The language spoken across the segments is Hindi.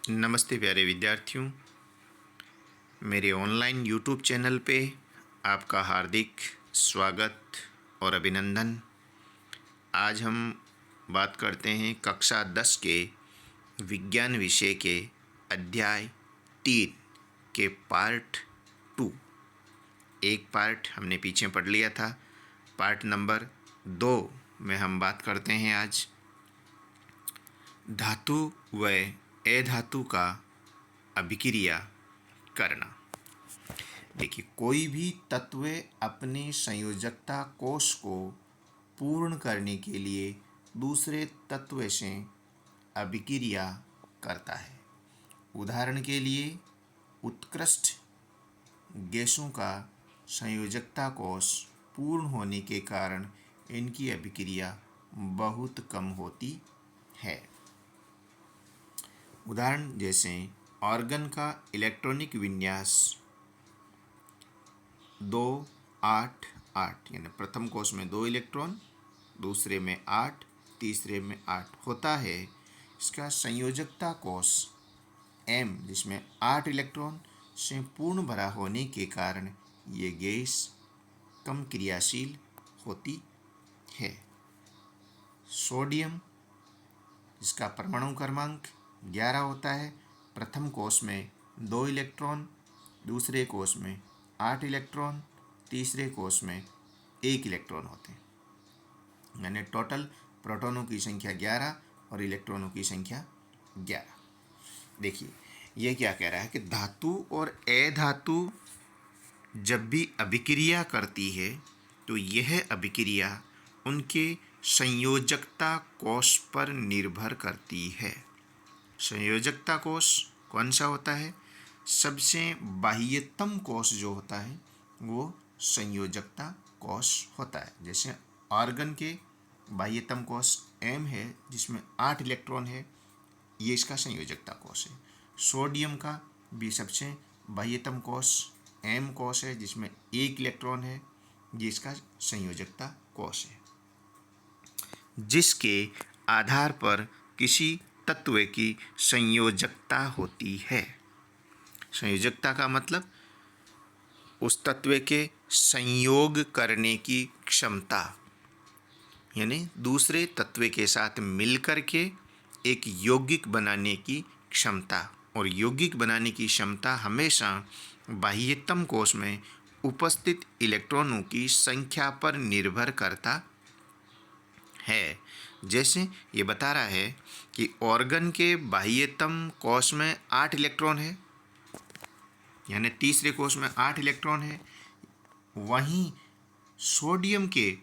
नमस्ते प्यारे विद्यार्थियों, मेरे ऑनलाइन यूट्यूब चैनल पे आपका हार्दिक स्वागत और अभिनंदन। आज हम बात करते हैं कक्षा 10 के विज्ञान विषय के अध्याय 3 के पार्ट 2। एक पार्ट हमने पीछे पढ़ लिया था, पार्ट नंबर 2 में हम बात करते हैं आज धातु व अधातु का अभिक्रिया करना। देखिए, कोई भी तत्व अपने संयोजकता कोश को पूर्ण करने के लिए दूसरे तत्व से अभिक्रिया करता है। उदाहरण के लिए, उत्कृष्ट गैसों का संयोजकता कोश पूर्ण होने के कारण इनकी अभिक्रिया बहुत कम होती है। उदाहरण जैसे ऑर्गन का इलेक्ट्रॉनिक विन्यास 2-8-8, यानी प्रथम कोश में 2 इलेक्ट्रॉन, दूसरे में 8, तीसरे में 8 होता है। इसका संयोजकता कोश M, जिसमें 8 इलेक्ट्रॉन से पूर्ण भरा होने के कारण ये गैस कम क्रियाशील होती है। सोडियम, जिसका परमाणु क्रमांक 11 होता है, प्रथम कोश में 2 इलेक्ट्रॉन, दूसरे कोश में 8 इलेक्ट्रॉन, तीसरे कोश में 1 इलेक्ट्रॉन होते हैं। यानी टोटल प्रोटॉनों की संख्या 11 और इलेक्ट्रॉनों की संख्या 11। देखिए, ये क्या कह रहा है कि धातु और अधातु जब भी अभिक्रिया करती है तो यह अभिक्रिया उनके संयोजकता कोश पर निर्भर करती है। संयोजकता कोश कौन सा होता है? सबसे बाह्यतम कोश जो होता है वो संयोजकता कोश होता है। जैसे ऑर्गन के बाह्यतम कोश M है, जिसमें 8 इलेक्ट्रॉन है, ये इसका संयोजकता कोश है। सोडियम का भी सबसे बाह्यतम कोश M कोश है, जिसमें 1 इलेक्ट्रॉन है, ये इसका संयोजकता कोश है। जिसके आधार पर किसी तत्व की संयोजकता होती है। संयोजकता का मतलब उस तत्व के संयोग करने की क्षमता, यानी दूसरे तत्व के साथ मिलकर के एक यौगिक बनाने की क्षमता। और यौगिक बनाने की क्षमता हमेशा बाह्यतम कोश में उपस्थित इलेक्ट्रॉनों की संख्या पर निर्भर करता है। जैसे ये बता रहा है कि ऑर्गन के बाह्यतम कोश में 8 इलेक्ट्रॉन है, यानी तीसरे कोश में 8 इलेक्ट्रॉन है। वहीं सोडियम के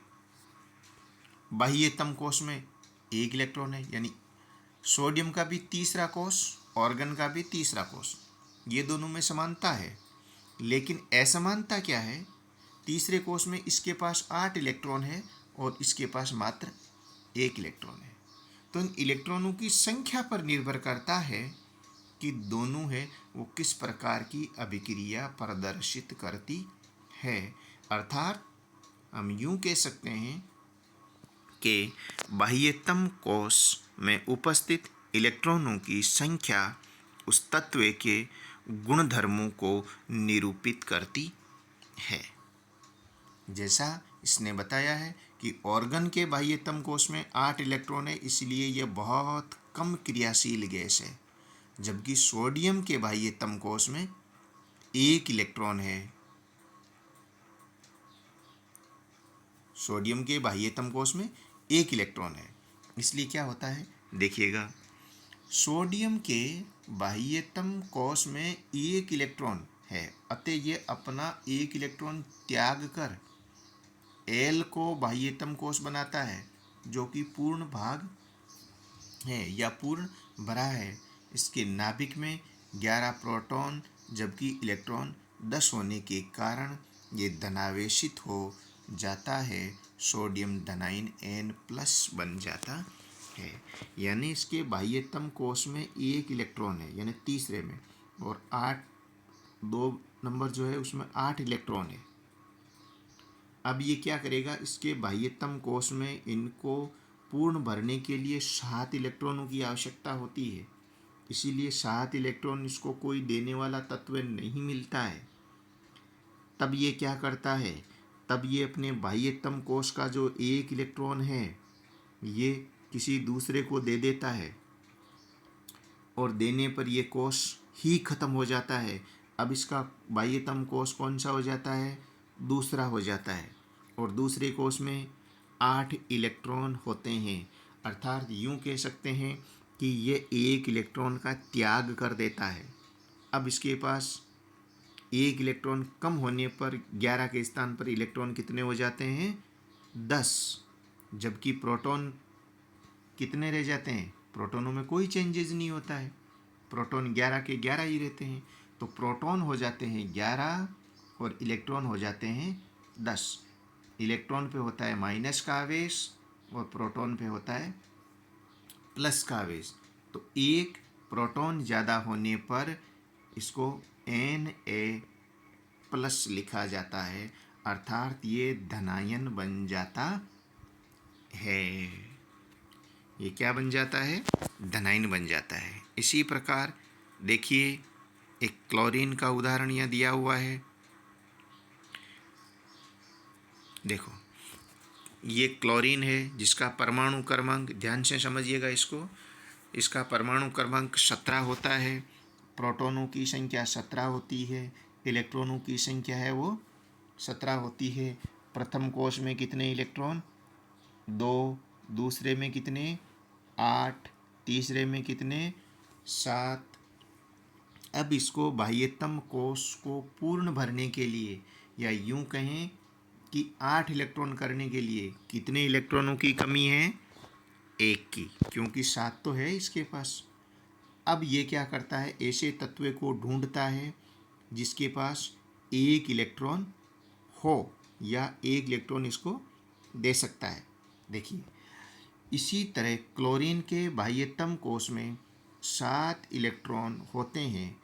बाह्यतम कोश में 1 इलेक्ट्रॉन है, यानी सोडियम का भी तीसरा कोश, ऑर्गन का भी तीसरा कोश, ये दोनों में समानता है। लेकिन असमानता क्या है? तीसरे कोश में इसके पास 8 इलेक्ट्रॉन है और इसके पास मात्र 1 इलेक्ट्रॉन है। तो इन इलेक्ट्रॉनों की संख्या पर निर्भर करता है कि दोनों है वो किस प्रकार की अभिक्रिया प्रदर्शित करती है। अर्थात हम यूं कह सकते हैं कि बाह्यतम कोश में उपस्थित इलेक्ट्रॉनों की संख्या उस तत्व के गुणधर्मों को निरूपित करती है। जैसा इसने बताया है कि ऑर्गन के बाह्यतम कोश में 8 इलेक्ट्रॉन है, इसलिए यह बहुत कम क्रियाशील गैस है। जबकि सोडियम के बाह्यतम कोश में 1 इलेक्ट्रॉन है। सोडियम के बाह्यतम कोश में 1 इलेक्ट्रॉन है, इसलिए क्या होता है देखिएगा, सोडियम के बाह्यतम कोश में 1 इलेक्ट्रॉन है, अतः ये अपना 1 इलेक्ट्रॉन त्याग कर L को बाह्यतम कोश बनाता है, जो कि पूर्ण भाग है या पूर्ण भरा है। इसके नाभिक में 11 प्रोटॉन जबकि इलेक्ट्रॉन 10 होने के कारण ये धनावेशित हो जाता है। सोडियम धनायन N+ बन जाता है। यानी इसके बाह्यतम कोश में 1 इलेक्ट्रॉन है, यानी तीसरे में, और 2 नंबर जो है उसमें 8 इलेक्ट्रॉन है। अब ये क्या करेगा, इसके बाह्यतम कोश में इनको पूर्ण भरने के लिए 7 इलेक्ट्रॉनों की आवश्यकता होती है। इसीलिए 7 इलेक्ट्रॉन इसको कोई देने वाला तत्व नहीं मिलता है। तब ये क्या करता है, तब ये अपने बाह्यतम कोश का जो 1 इलेक्ट्रॉन है ये किसी दूसरे को दे देता है, और देने पर ये कोश ही खत्म हो जाता है। अब इसका बाह्यतम कोश कौन सा हो जाता है, दूसरा हो जाता है, और दूसरे कोश में 8 इलेक्ट्रॉन होते हैं। अर्थात यूँ कह सकते हैं कि ये 1 इलेक्ट्रॉन का त्याग कर देता है। अब इसके पास 1 इलेक्ट्रॉन कम होने पर 11 के स्थान पर इलेक्ट्रॉन कितने हो जाते हैं, 10। जबकि प्रोटॉन कितने रह जाते हैं, प्रोटॉनों में कोई चेंजेस नहीं होता है, प्रोटॉन 11 के 11 ही रहते हैं। तो प्रोटॉन हो जाते हैं 11 और इलेक्ट्रॉन हो जाते हैं 10। इलेक्ट्रॉन पे होता है माइनस का आवेश और प्रोटॉन पे होता है प्लस का आवेश। तो एक प्रोटॉन ज़्यादा होने पर इसको Na प्लस लिखा जाता है, अर्थात ये धनायन बन जाता है। ये क्या बन जाता है, धनायन बन जाता है। इसी प्रकार देखिए एक क्लोरीन का उदाहरण यहाँ दिया हुआ है। देखो ये क्लोरीन है जिसका परमाणु क्रमांक, ध्यान से समझिएगा इसको, इसका परमाणु क्रमांक 17 होता है। प्रोटॉनों की संख्या 17 होती है, इलेक्ट्रॉनों की संख्या है वो 17 होती है। प्रथम कोश में कितने इलेक्ट्रॉन, 2, दूसरे में कितने, 8, तीसरे में कितने, 7। अब इसको बाह्यतम कोश को पूर्ण भरने के लिए, या यूं कहें कि 8 इलेक्ट्रॉन करने के लिए कितने इलेक्ट्रॉनों की कमी है, 1 की, क्योंकि 7 तो है इसके पास। अब ये क्या करता है, ऐसे तत्व को ढूंढता है जिसके पास 1 इलेक्ट्रॉन हो या 1 इलेक्ट्रॉन इसको दे सकता है। देखिए इसी तरह क्लोरीन के बाह्यतम कोश में 7 इलेक्ट्रॉन होते हैं।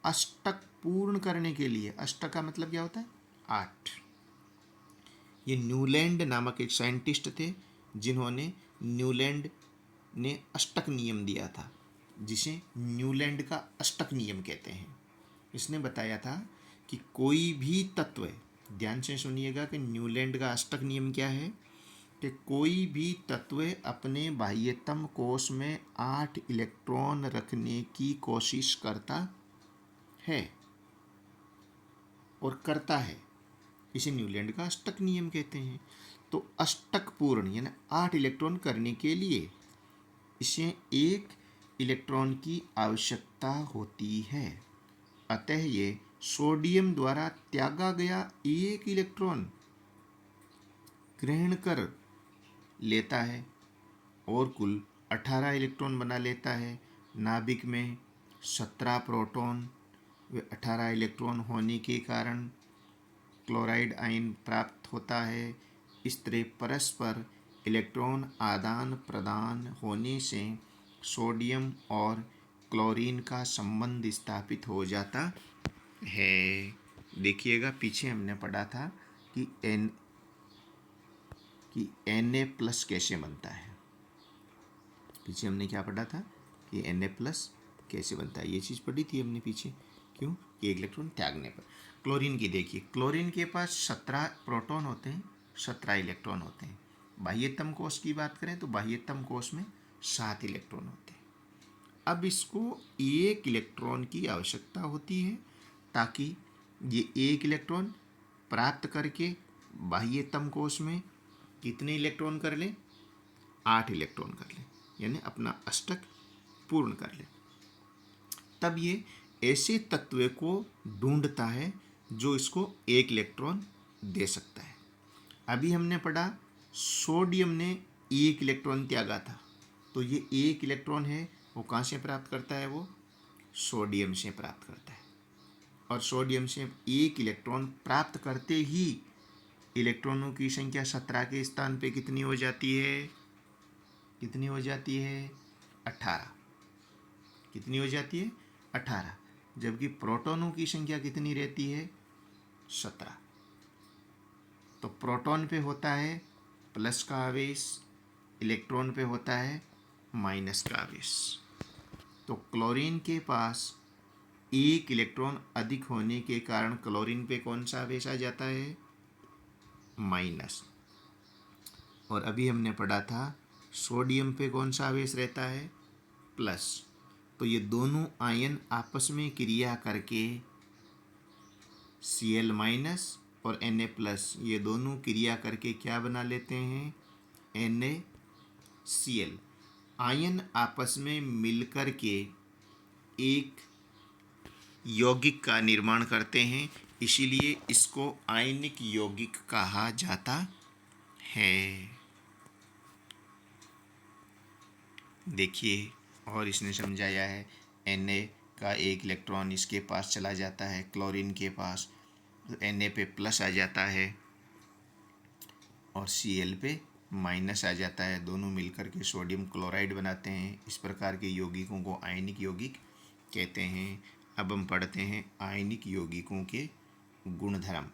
अष्टक पूर्ण करने के लिए, अष्टक का मतलब क्या होता है, 8। ये न्यूलैंड नामक एक साइंटिस्ट थे जिन्होंने, न्यूलैंड ने अष्टक नियम दिया था, जिसे न्यूलैंड का अष्टक नियम कहते हैं। इसने बताया था कि कोई भी तत्व, ध्यान से सुनिएगा कि न्यूलैंड का अष्टक नियम क्या है, कि कोई भी तत्व अपने बाह्यतम कोश में 8 इलेक्ट्रॉन रखने की कोशिश करता है और करता है, इसे न्यूलैंड का अष्टक नियम कहते हैं। तो अष्टक पूर्ण यानी 8 इलेक्ट्रॉन करने के लिए इसे 1 इलेक्ट्रॉन की आवश्यकता होती है। अतः ये सोडियम द्वारा त्यागा गया 1 इलेक्ट्रॉन ग्रहण कर लेता है और कुल 18 इलेक्ट्रॉन बना लेता है। नाभिक में 17 प्रोटॉन व 18 इलेक्ट्रॉन होने के कारण क्लोराइड आयन प्राप्त होता है। इस तरह परस्पर इलेक्ट्रॉन आदान प्रदान होने से सोडियम और क्लोरीन का संबंध स्थापित हो जाता है। देखिएगा पीछे हमने पढ़ा था कि Na+ कैसे बनता है। पीछे हमने क्या पढ़ा था कि Na+ कैसे बनता है, ये चीज़ पढ़ी थी हमने पीछे। क्यों, कि 1 इलेक्ट्रॉन त्यागने पर। क्लोरीन की देखिए, क्लोरीन के पास 17 प्रोटॉन होते हैं, 17 इलेक्ट्रॉन होते हैं। बाह्यतम कोश की बात करें तो बाह्यतम कोश में 7 इलेक्ट्रॉन होते हैं। अब इसको 1 इलेक्ट्रॉन की आवश्यकता होती है ताकि ये 1 इलेक्ट्रॉन प्राप्त करके बाह्यतम कोश में कितने इलेक्ट्रॉन कर ले, 8 इलेक्ट्रॉन कर ले, यानी अपना अष्टक पूर्ण कर ले। तब ये ऐसे तत्व को ढूंढता है जो इसको 1 इलेक्ट्रॉन दे सकता है। अभी हमने पढ़ा सोडियम ने 1 इलेक्ट्रॉन त्यागा था, तो ये 1 इलेक्ट्रॉन है वो कहाँ से प्राप्त करता है, वो सोडियम से प्राप्त करता है। और सोडियम से 1 इलेक्ट्रॉन प्राप्त करते ही इलेक्ट्रॉनों की संख्या 17 के स्थान पे कितनी हो जाती है, कितनी हो जाती है, 18। कितनी हो जाती है, 18। जबकि प्रोटॉनों की संख्या कितनी रहती है, 17। तो प्रोटॉन पे होता है प्लस का आवेश, इलेक्ट्रॉन पे होता है माइनस का आवेश। तो क्लोरीन के पास एक इलेक्ट्रॉन अधिक होने के कारण क्लोरीन पे कौन सा आवेश आ जाता है? माइनस। और अभी हमने पढ़ा था सोडियम पे कौन सा आवेश रहता है? प्लस। तो ये दोनों आयन आपस में क्रिया करके Cl माइनस और Na प्लस, ये दोनों क्रिया करके क्या बना लेते हैं? NaCl। आयन आपस में मिलकर के एक यौगिक का निर्माण करते हैं, इसीलिए इसको आयनिक यौगिक कहा जाता है। देखिए, और इसने समझाया है Na का एक इलेक्ट्रॉन इसके पास चला जाता है क्लोरीन के पास, तो Na पे प्लस आ जाता है और Cl पे माइनस आ जाता है। दोनों मिलकर के सोडियम क्लोराइड बनाते हैं। इस प्रकार के यौगिकों को आयनिक यौगिक कहते हैं। अब हम पढ़ते हैं आयनिक यौगिकों के गुणधर्म।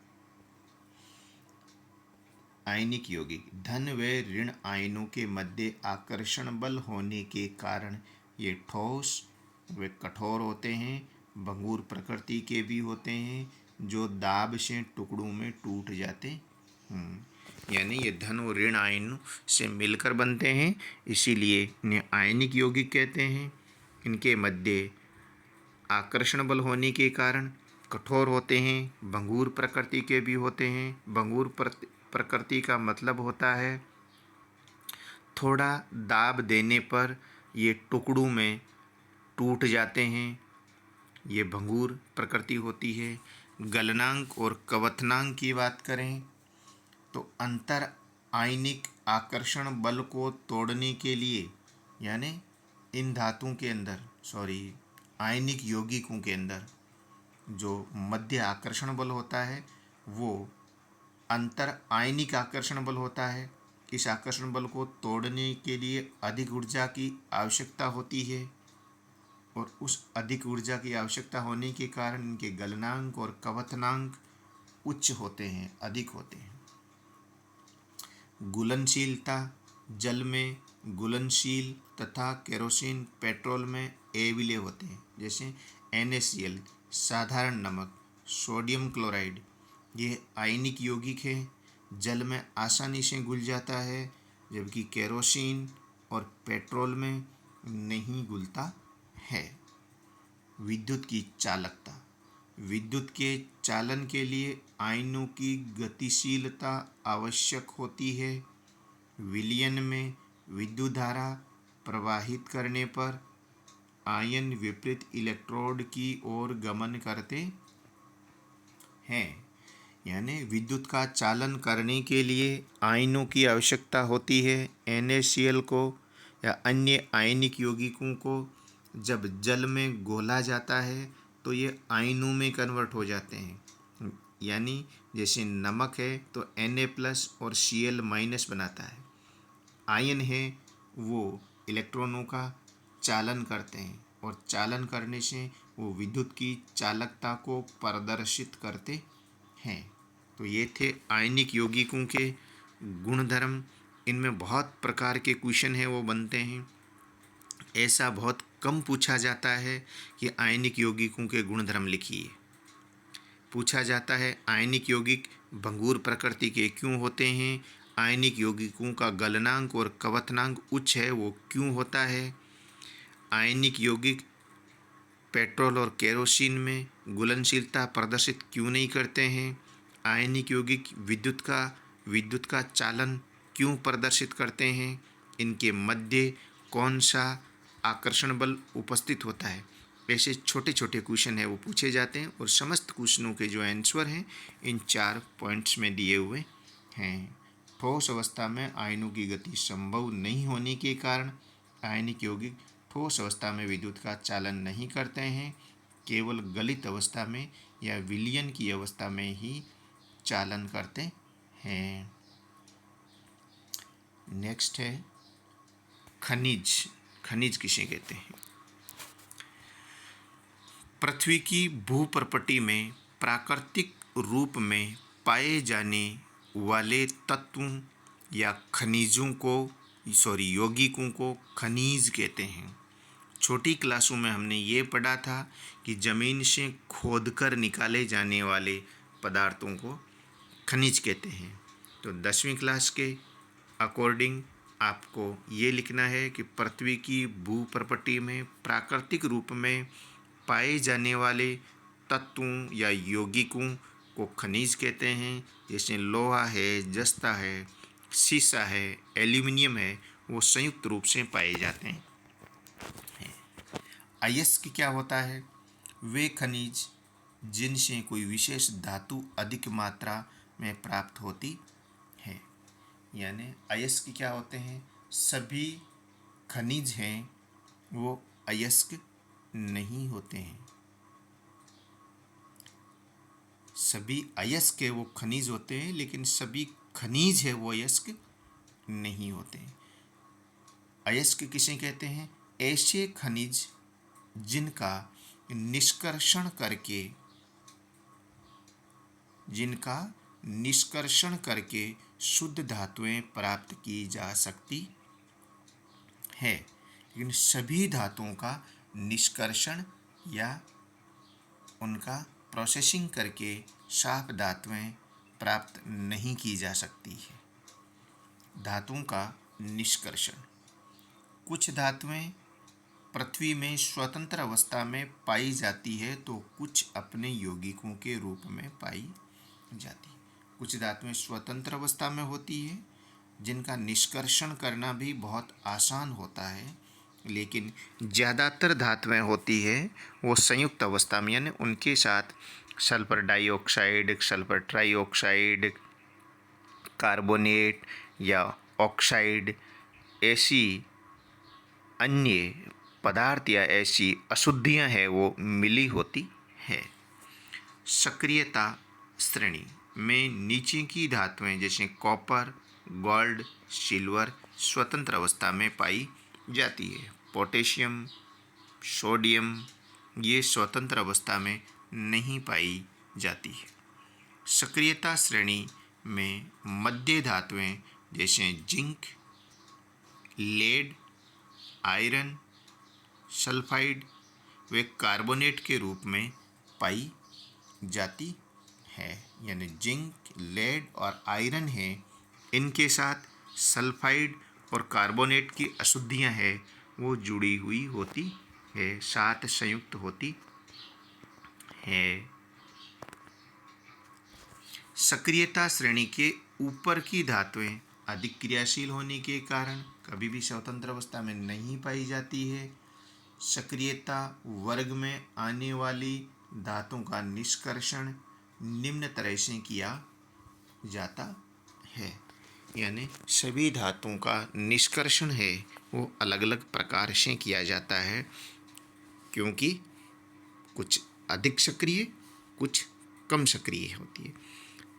आयनिक यौगिक धन व ऋण आयनों के मध्य आकर्षण बल होने के कारण ये ठोस व कठोर होते हैं, भंगुर प्रकृति के भी होते हैं, जो दाब से टुकड़ों में टूट जाते हैं। यानी ये धन और ऋण आयनों से मिलकर बनते हैं, इसीलिए इन्हें आयनिक यौगिक कहते हैं। इनके मध्य आकर्षण बल होने के कारण कठोर होते हैं, भंगुर प्रकृति के भी होते हैं। भंगुर प्रकृति का मतलब होता है थोड़ा दाब देने पर ये टुकड़ों में टूट जाते हैं, ये भंगुर प्रकृति होती है। गलनांक और कवथनांक की बात करें तो अंतर आयनिक आकर्षण बल को तोड़ने के लिए, यानी इन धातुओं के अंदर आयनिक यौगिकों के अंदर जो मध्य आकर्षण बल होता है वो अंतर आयनिक आकर्षण बल होता है। इस आकर्षण बल को तोड़ने के लिए अधिक ऊर्जा की आवश्यकता होती है और उस अधिक ऊर्जा की आवश्यकता होने के कारण इनके गलनांक और कवथनांक उच्च होते हैं, अधिक होते हैं। घुलनशीलता जल में घुलनशील तथा केरोसिन पेट्रोल में अविलेय होते हैं। जैसे NaCl साधारण नमक, सोडियम क्लोराइड, ये आयनिक यौगिक है, जल में आसानी से घुल जाता है, जबकि केरोसिन और पेट्रोल में नहीं घुलता है। विद्युत की चालकता विद्युत के चालन के लिए आयनों की गतिशीलता आवश्यक होती है। विलयन में विद्युत धारा प्रवाहित करने पर आयन विपरीत इलेक्ट्रोड की ओर गमन करते हैं। यानी विद्युत का चालन करने के लिए आयनों की आवश्यकता होती है। NaCl को या अन्य आयनिक यौगिकों को जब जल में घोला जाता है तो ये आयनों में कन्वर्ट हो जाते हैं। यानी जैसे नमक है तो Na प्लस और Cl माइनस बनाता है। आयन है वो इलेक्ट्रॉनों का चालन करते हैं और चालन करने से वो विद्युत की चालकता को प्रदर्शित करते हैं। तो ये थे आयनिक यौगिकों के गुणधर्म। इनमें बहुत प्रकार के क्वेश्चन हैं वो बनते हैं। ऐसा बहुत कम पूछा जाता है कि आयनिक यौगिकों के गुणधर्म लिखिए। पूछा जाता है आयनिक यौगिक भंगुर प्रकृति के क्यों होते हैं, आयनिक यौगिकों का गलनांक और कवथनांक उच्च है वो क्यों होता है, आयनिक यौगिक पेट्रोल और केरोसिन में घुलनशीलता प्रदर्शित क्यों नहीं करते हैं, आयनिक यौगिक विद्युत का चालन क्यों प्रदर्शित करते हैं, इनके मध्य कौन सा आकर्षण बल उपस्थित होता है। ऐसे छोटे छोटे क्वेश्चन हैं वो पूछे जाते हैं और समस्त क्वेश्चनों के जो आंसर हैं इन 4 पॉइंट्स में दिए हुए हैं। ठोस अवस्था में आयनों की गति संभव नहीं होने के कारण आयनिक यौगिक ठोस अवस्था में विद्युत का चालन नहीं करते हैं, केवल गलित अवस्था में या विलयन की अवस्था में ही चालन करते हैं। नेक्स्ट है खनिज। खनिज किसे कहते हैं? पृथ्वी की भूप्रपटी में प्राकृतिक रूप में पाए जाने वाले तत्वों या खनिजों को यौगिकों को खनिज कहते हैं। छोटी क्लासों में हमने ये पढ़ा था कि ज़मीन से खोदकर निकाले जाने वाले पदार्थों को खनिज कहते हैं। तो 10वीं क्लास के अकॉर्डिंग आपको ये लिखना है कि पृथ्वी की भूप्रपटी में प्राकृतिक रूप में पाए जाने वाले तत्वों या यौगिकों को खनिज कहते हैं। जैसे लोहा है, जस्ता है, सीसा है, एल्यूमिनियम है, वो संयुक्त रूप से पाए जाते हैं। अयस्क क्या होता है? वे खनिज जिनसे कोई विशेष धातु अधिक मात्रा में प्राप्त होती है। यानी अयस्क क्या होते हैं? सभी खनिज हैं वो अयस्क नहीं होते हैं। सभी अयस्क है वो खनिज होते हैं, लेकिन सभी खनिज है वो अयस्क नहीं होते हैं। अयस्क किसे कहते हैं? ऐसे खनिज जिनका निष्कर्षण करके शुद्ध धातुएं प्राप्त की जा सकती है, लेकिन सभी धातुओं का निष्कर्षण या उनका प्रोसेसिंग करके साफ धातुएं प्राप्त नहीं की जा सकती है। धातुओं का निष्कर्षण। कुछ धातुएं पृथ्वी में स्वतंत्र अवस्था में पाई जाती है तो कुछ अपने यौगिकों के रूप में पाई जाती है। कुछ धातुएं स्वतंत्र अवस्था में होती है जिनका निष्कर्षण करना भी बहुत आसान होता है, लेकिन ज़्यादातर धातुएं होती है वो संयुक्त अवस्था में, यानी उनके साथ sulphur dioxide, sulphur trioxide, carbonate या ऑक्साइड, ऐसी अन्य पदार्थ या ऐसी अशुद्धियां हैं वो मिली होती है। सक्रियता श्रेणी में नीचे की धातुएं जैसे कॉपर, गोल्ड, सिल्वर स्वतंत्र अवस्था में पाई जाती है। पोटेशियम, सोडियम ये स्वतंत्र अवस्था में नहीं पाई जाती है। सक्रियता श्रेणी में मध्य धातुएं जैसे जिंक, लेड, आयरन, सल्फाइड वे कार्बोनेट के रूप में पाई जाती है। यानी जिंक, लेड और आयरन है, इनके साथ सल्फाइड और कार्बोनेट की अशुद्धियां हैं वो जुड़ी हुई होती है, साथ संयुक्त होती है। सक्रियता श्रेणी के ऊपर की धातुएं अधिक क्रियाशील होने के कारण कभी भी स्वतंत्र अवस्था में नहीं पाई जाती है। सक्रियता वर्ग में आने वाली धातुओं का निष्कर्षण निम्न तरह से किया जाता है। यानी सभी धातुओं का निष्कर्षण है वो अलग अलग प्रकार से किया जाता है, क्योंकि कुछ अधिक सक्रिय, कुछ कम सक्रिय होती है।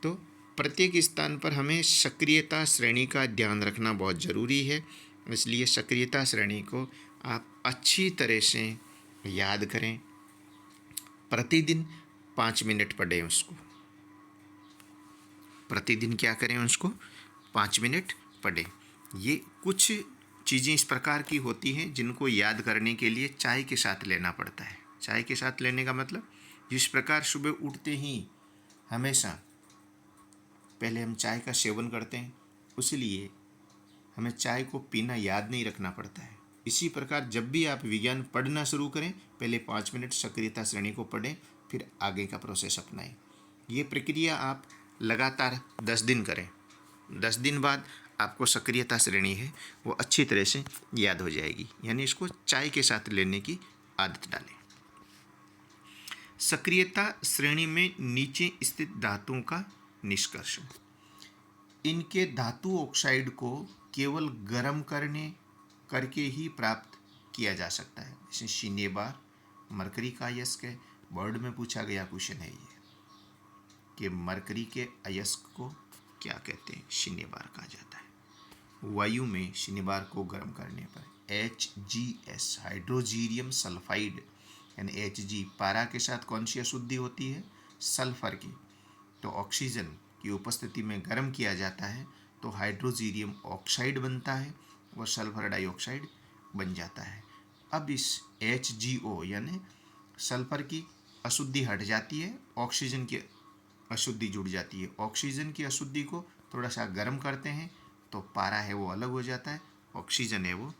तो प्रत्येक स्थान पर हमें सक्रियता श्रेणी का ध्यान रखना बहुत ज़रूरी है। इसलिए सक्रियता श्रेणी को आप अच्छी तरह से याद करें। प्रतिदिन 5 मिनट पढ़ें उसको। प्रतिदिन क्या करें? उसको 5 मिनट पढ़ें। ये कुछ चीज़ें इस प्रकार की होती हैं जिनको याद करने के लिए चाय के साथ लेना पड़ता है। चाय के साथ लेने का मतलब, जिस प्रकार सुबह उठते ही हमेशा पहले हम चाय का सेवन करते हैं, इसलिए हमें चाय को पीना याद नहीं रखना पड़ता है। इसी प्रकार जब भी आप विज्ञान पढ़ना शुरू करें, पहले 5 मिनट सक्रियता श्रेणी को पढ़ें, फिर आगे का प्रोसेस अपनाएं। ये प्रक्रिया आप लगातार 10 दिन करें। 10 दिन बाद आपको सक्रियता श्रेणी है वो अच्छी तरह से याद हो जाएगी। यानी इसको चाय के साथ लेने की आदत डालें। सक्रियता श्रेणी में नीचे स्थित धातुओं का निष्कर्षण। इनके धातु ऑक्साइड को केवल गर्म करके ही प्राप्त किया जा सकता है। जैसे सिनेबार मरकरी का अयस्क है। बोर्ड में पूछा गया क्वेश्चन है ये कि मरकरी के अयस्क को क्या कहते हैं? सिनेबार कहा जाता है। वायु में सिनेबार को गर्म करने पर HgS हाइड्रोजीरियम सल्फाइड यानी Hg पारा के साथ कौन सी अशुद्धि होती है? सल्फर की। तो ऑक्सीजन की उपस्थिति में गर्म किया जाता है तो हाइड्रोजीरियम ऑक्साइड बनता है और सल्फर डाइऑक्साइड बन जाता है। अब इस HgO यानी सल्फर की अशुद्धि हट जाती है, ऑक्सीजन की अशुद्धि जुड़ जाती है। ऑक्सीजन की अशुद्धि को थोड़ा सा गर्म करते हैं तो पारा है वो अलग हो जाता है, ऑक्सीजन है वो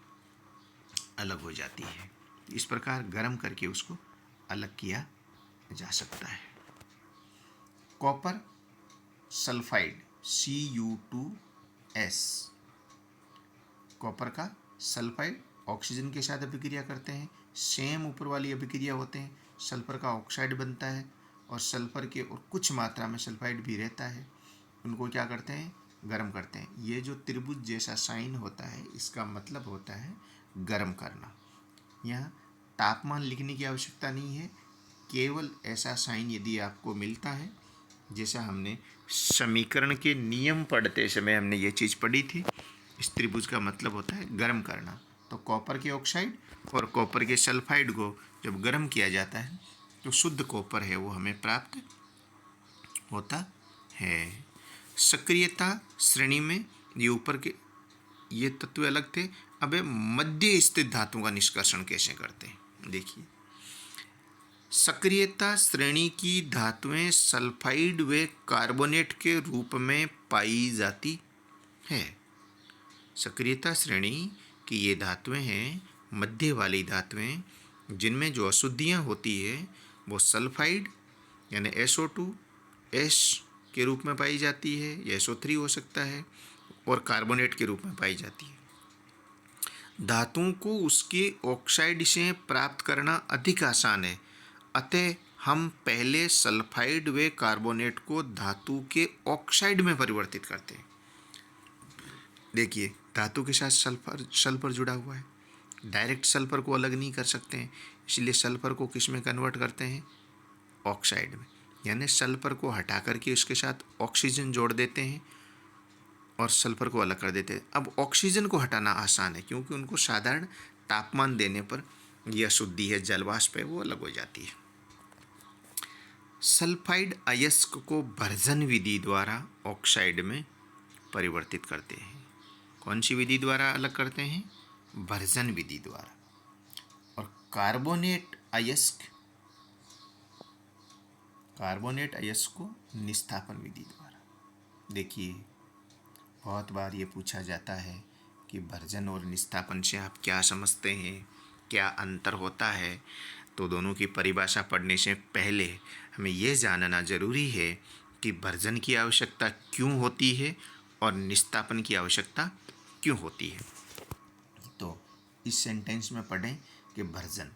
अलग हो जाती है। इस प्रकार गर्म करके उसको अलग किया जा सकता है। कॉपर सल्फाइड Cu2S, कॉपर का सल्फाइड ऑक्सीजन के साथ अभिक्रिया करते हैं, सेम ऊपर वाली अभिक्रिया होते हैं, सल्फर का ऑक्साइड बनता है और सल्फर के और कुछ मात्रा में सल्फाइड भी रहता है। उनको क्या करते हैं, गर्म करते हैं। ये जो त्रिभुज जैसा साइन होता है इसका मतलब होता है गर्म करना। यहाँ तापमान लिखने की आवश्यकता नहीं है, केवल ऐसा साइन यदि आपको मिलता है, जैसा हमने समीकरण के नियम पढ़ते समय हमने ये चीज़ पढ़ी थी, इस त्रिभुज का मतलब होता है गर्म करना। तो कॉपर के ऑक्साइड और कॉपर के सल्फाइड को जब गर्म किया जाता है तो शुद्ध कॉपर है वो हमें प्राप्त होता है। सक्रियता श्रेणी में ये ऊपर के ये तत्व अलग थे। अब मध्य स्थित धातुओं का निष्कर्षण कैसे करते हैं, देखिए। सक्रियता श्रेणी की धातुएं सल्फाइड व कार्बोनेट के रूप में पाई जाती है। सक्रियता श्रेणी की ये धातुएं हैं मध्य वाली धातुएं, जिनमें जो अशुद्धियाँ होती है वो सल्फाइड यानी SO2 S के रूप में पाई जाती है, या SO3 हो सकता है, और कार्बोनेट के रूप में पाई जाती है। धातुओं को उसके ऑक्साइड से प्राप्त करना अधिक आसान है, अतः हम पहले सल्फाइड व कार्बोनेट को धातु के ऑक्साइड में परिवर्तित करते हैं। देखिए, धातु के साथ सल्फर जुड़ा हुआ है, डायरेक्ट सल्फर को अलग नहीं कर सकते हैं, इसलिए सल्फर को किस में कन्वर्ट करते हैं, ऑक्साइड में। यानी सल्फर को हटा करके उसके साथ ऑक्सीजन जोड़ देते हैं और सल्फर को अलग कर देते हैं। अब ऑक्सीजन को हटाना आसान है क्योंकि उनको साधारण तापमान देने पर यह अशुद्धि है, जलवाष्प है, वो अलग हो जाती है। सल्फाइड अयस्क को भर्जन विधि द्वारा ऑक्साइड में परिवर्तित करते हैं। कौन सी विधि द्वारा अलग करते हैं, भर्जन विधि द्वारा। और कार्बोनेट अयस्क को निस्तापन विधि द्वारा। देखिए, बहुत बार ये पूछा जाता है कि भर्जन और निस्तापन से आप क्या समझते हैं, क्या अंतर होता है। तो दोनों की परिभाषा पढ़ने से पहले हमें ये जानना जरूरी है कि भर्जन की आवश्यकता क्यों होती है और निस्तापन की आवश्यकता क्यों होती है। तो इस सेंटेंस में पढ़ें कि भर्जन,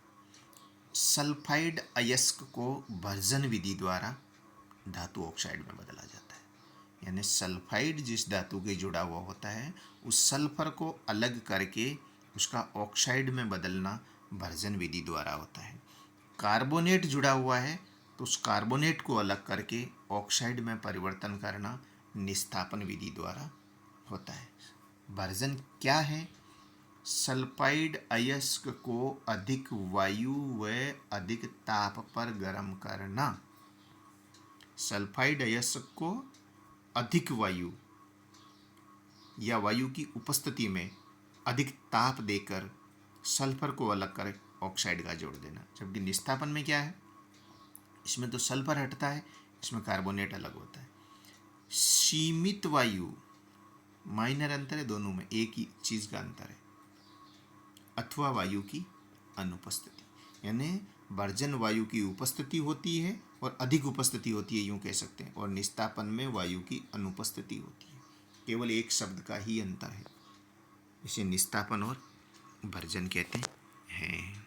सल्फाइड अयस्क को भर्जन विधि द्वारा धातु ऑक्साइड में बदला जाता है। यानी सल्फाइड जिस धातु के जुड़ा हुआ होता है उस सल्फर को अलग करके उसका ऑक्साइड में बदलना भर्जन विधि द्वारा होता है। कार्बोनेट जुड़ा हुआ है तो उस कार्बोनेट को अलग करके ऑक्साइड में परिवर्तन करना निस्तापन विधि द्वारा होता है। भर्जन क्या है, सल्फाइड अयस्क को अधिक वायु व अधिक ताप पर गर्म करना। सल्फाइड अयस्क को अधिक वायु या वायु की उपस्थिति में अधिक ताप देकर सल्फर को अलग कर ऑक्साइड का जोड़ देना। जबकि निस्तापन में क्या है, इसमें तो सल्फर हटता है, इसमें कार्बोनेट अलग होता है। सीमित वायु, माइनर अंतर है दोनों में, एक ही चीज़ का अंतर है, अथवा वायु की अनुपस्थिति। यानी भर्जन वायु की उपस्थिति होती है और अधिक उपस्थिति होती है, यूँ कह सकते हैं, और निस्तापन में वायु की अनुपस्थिति होती है। केवल एक शब्द का ही अंतर है, इसे निस्तापन और भर्जन कहते हैं।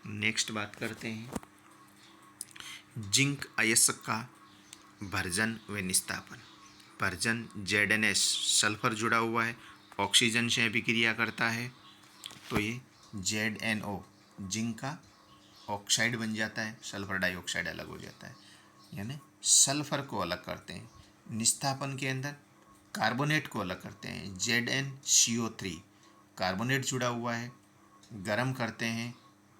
नेक्स्ट बात करते हैं जिंक अयस्क का भर्जन व निस्तापन। भर्जन ZnS, सल्फर जुड़ा हुआ है, ऑक्सीजन से अभिक्रिया करता है तो ये ZnO जिंक का ऑक्साइड बन जाता है, सल्फर डाइऑक्साइड अलग हो जाता है। यानी सल्फर को अलग करते हैं। निस्तापन के अंदर कार्बोनेट को अलग करते हैं, ZnCO3 कार्बोनेट जुड़ा हुआ है, गरम करते हैं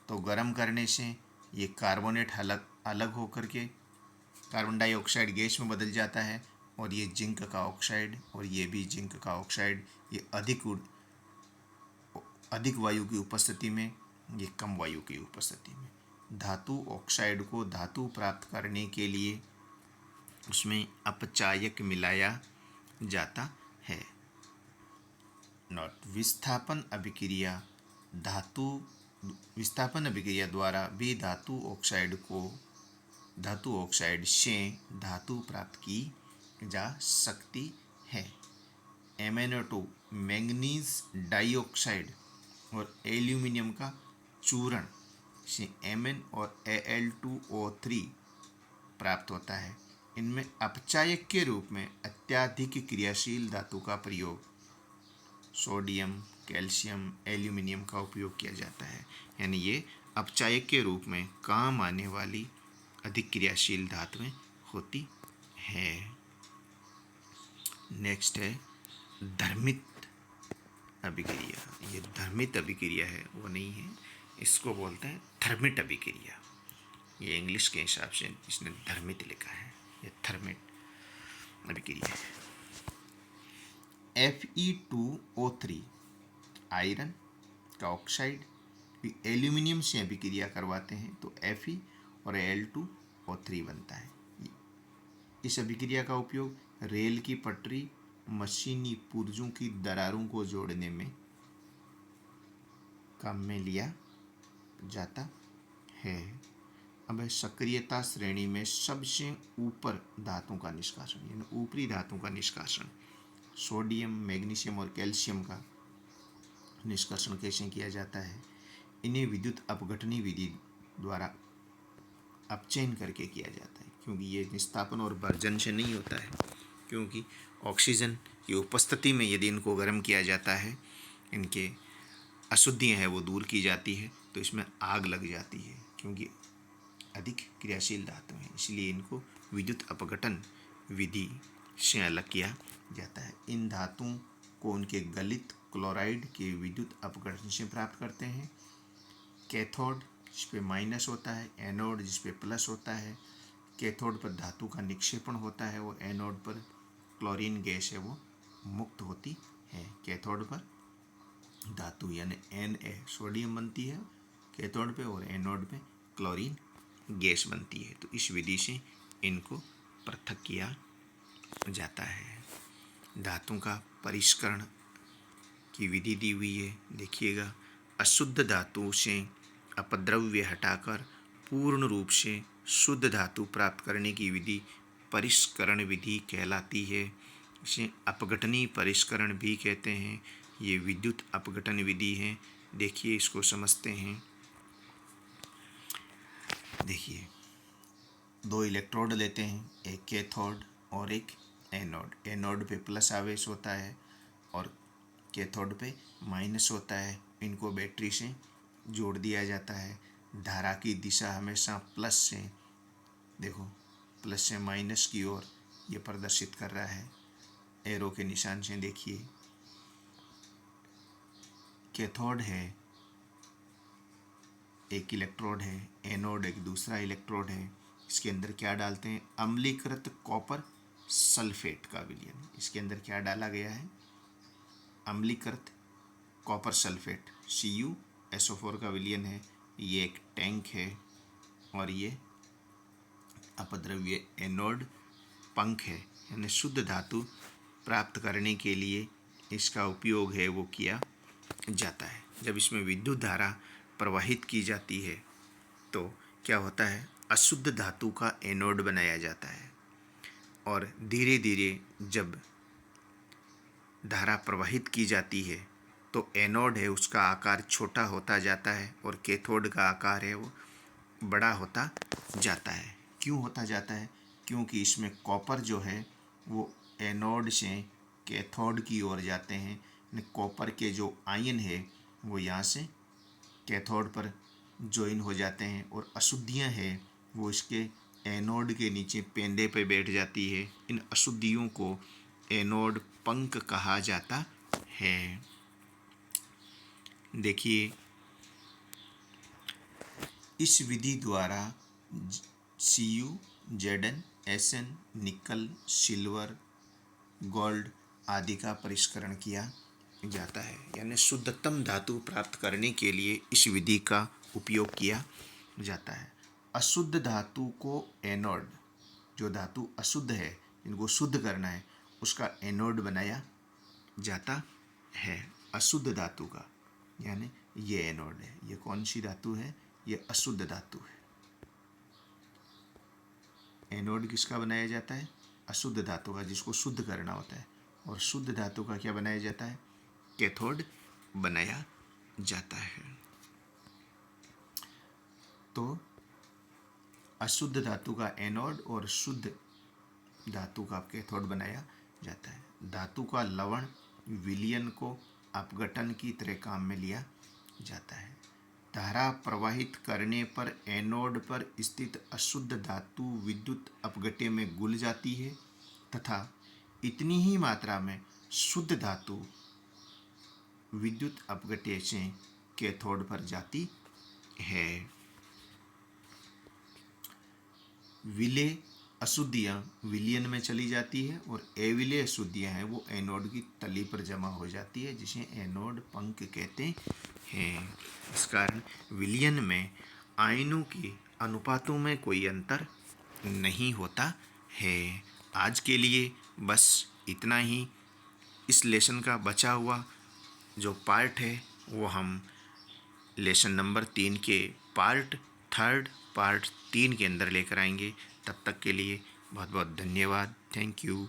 तो गरम करने से ये कार्बोनेट अलग होकर के कार्बन डाइऑक्साइड गैस में बदल जाता है और ये जिंक का ऑक्साइड और ये भी जिंक का ऑक्साइड, ये अधिक अधिक वायु की उपस्थिति में, ये कम वायु की उपस्थिति में। धातु ऑक्साइड को धातु प्राप्त करने के लिए उसमें अपचायक मिलाया जाता है। नोट, विस्थापन अभिक्रिया द्वारा भी धातु ऑक्साइड से धातु प्राप्त की जा सकती है। MnO2 मैंगनीज डाइऑक्साइड और एल्यूमिनियम का चूर्ण से Mn और Al2O3 प्राप्त होता है। इनमें अपचायक के रूप में अत्यधिक क्रियाशील धातु का प्रयोग सोडियम, कैल्शियम, एल्यूमिनियम का उपयोग किया जाता है। यानी ये अपचायक के रूप में काम आने वाली अधिक क्रियाशील धातुएं होती है। नेक्स्ट है धर्मित अभिक्रिया। ये धर्मित अभिक्रिया है, वो नहीं है, इसको बोलते हैं थर्मिट अभिक्रिया। ये इंग्लिश के हिसाब से इसने धर्मित लिखा है, ये थर्मिट अभिक्रिया है। Fe2O3 आयरन का ऑक्साइड एल्यूमिनियम से अभिक्रिया करवाते हैं तो Fe और Al2O3 बनता है। इस अभिक्रिया का उपयोग रेल की पटरी, मशीनी पुर्जों की दरारों को जोड़ने में काम में लिया जाता है। अब सक्रियता श्रेणी में सबसे ऊपर धातुओं का निष्कासन, यानी ऊपरी धातुओं का निष्कासन, सोडियम, मैग्नीशियम और कैल्शियम का निष्कर्षण कैसे किया जाता है? इन्हें विद्युत अपघटनी विधि द्वारा अपचयन करके किया जाता है, क्योंकि ये निस्तापन और भर्जन से नहीं होता है, क्योंकि ऑक्सीजन की उपस्थिति में यदि इनको गर्म किया जाता है, इनके अशुद्धियाँ हैं वो दूर की जाती है, तो इसमें आग लग जाती है, क्योंकि अधिक क्रियाशील धातु हैं, इसलिए इनको विद्युत अपघटन विधि से अलग किया जाता है। इन धातुओं को उनके गलित क्लोराइड के विद्युत अपघटन से प्राप्त करते हैं। कैथोड जिस पे माइनस होता है, एनोड जिस पे प्लस होता है। कैथोड पर धातु का निक्षेपण होता है और एनोड पर क्लोरीन गैस है वो मुक्त होती है। कैथोड पर धातु यानी Na सोडियम बनती है कैथोड पे और एनोड पे क्लोरीन गैस बनती है। तो इस विधि से इनको पृथक किया जाता है। धातु का परिष्करण की विधि दी हुई है, देखिएगा। अशुद्ध धातु से अपद्रव्य हटाकर पूर्ण रूप से शुद्ध धातु प्राप्त करने की विधि परिष्करण विधि कहलाती है। इसे अपघटनी परिष्करण भी कहते हैं। ये विद्युत अपघटन विधि है। देखिए, इसको समझते हैं। देखिए, दो इलेक्ट्रोड लेते हैं, एक कैथोड और एक एनोड। एनोड पे प्लस आवेश होता है और कैथोड पे माइनस होता है। इनको बैटरी से जोड़ दिया जाता है। धारा की दिशा हमेशा प्लस से, देखो, प्लस से माइनस की ओर ये प्रदर्शित कर रहा है एरो के निशान से। देखिए, कैथोड है, एक इलेक्ट्रोड है, एनोड एक दूसरा इलेक्ट्रोड है। इसके अंदर क्या डालते हैं? अम्लीकृत कॉपर सल्फेट का विलयन। इसके अंदर क्या डाला गया है? अम्लीकृत कॉपर सल्फेट, CuSO4 का विलयन है। ये एक टैंक है और ये अपद्रव्य एनोड पंख है। यानी शुद्ध धातु प्राप्त करने के लिए इसका उपयोग है वो किया जाता है। जब इसमें विद्युत धारा प्रवाहित की जाती है तो क्या होता है? अशुद्ध धातु का एनोड बनाया जाता है और धीरे धीरे जब धारा प्रवाहित की जाती है तो एनोड है उसका आकार छोटा होता जाता है और कैथोड का आकार है वो बड़ा होता जाता है। क्यों होता जाता है? क्योंकि इसमें कॉपर जो है वो एनोड से कैथोड की ओर जाते हैं। कॉपर के जो आयन है वो यहाँ से कैथोड पर ज्वाइन हो जाते हैं और अशुद्धियाँ हैं वो इसके एनोड के नीचे पेंदे पे बैठ जाती है। इन अशुद्धियों को एनोड पंख कहा जाता है। देखिए, इस विधि द्वारा Cu, Zn, Sn, निकल, सिल्वर, गोल्ड आदि का परिष्करण किया जाता है, यानी शुद्धतम धातु प्राप्त करने के लिए इस विधि का उपयोग किया जाता है। अशुद्ध धातु को एनोड, जो धातु अशुद्ध है इनको शुद्ध करना है, उसका एनोड बनाया जाता है अशुद्ध धातु का, यानी ये एनोड है। ये कौन सी धातु है? ये अशुद्ध धातु है। एनोड किसका बनाया जाता है? अशुद्ध धातु का, जिसको शुद्ध करना होता है। और शुद्ध धातु का क्या बनाया जाता है? कैथोड बनाया जाता है। तो अशुद्ध धातु का एनोड और शुद्ध धातु का कैथोड बनाया जाता है। धातु का लवण विलयन को अपघटन की तरह काम में लिया जाता है। धारा प्रवाहित करने पर एनोड पर स्थित अशुद्ध धातु विद्युत अपघट्य में घुल जाती है तथा इतनी ही मात्रा में शुद्ध धातु विद्युत अपघट्य से कैथोड पर जाती है। विलेय अशुद्धियाँ विलयन में चली जाती है और अविलेय अशुद्धियाँ हैं वो एनोड की तली पर जमा हो जाती है, जिसे एनोड पंख कहते हैं। इस कारण विलयन में आयनों के अनुपातों में कोई अंतर नहीं होता है। आज के लिए बस इतना ही। इस लेसन का बचा हुआ जो पार्ट है वो हम लेसन नंबर 3 के पार्ट 3 के अंदर लेकर आएंगे। तब तक के लिए बहुत बहुत धन्यवाद। Thank you.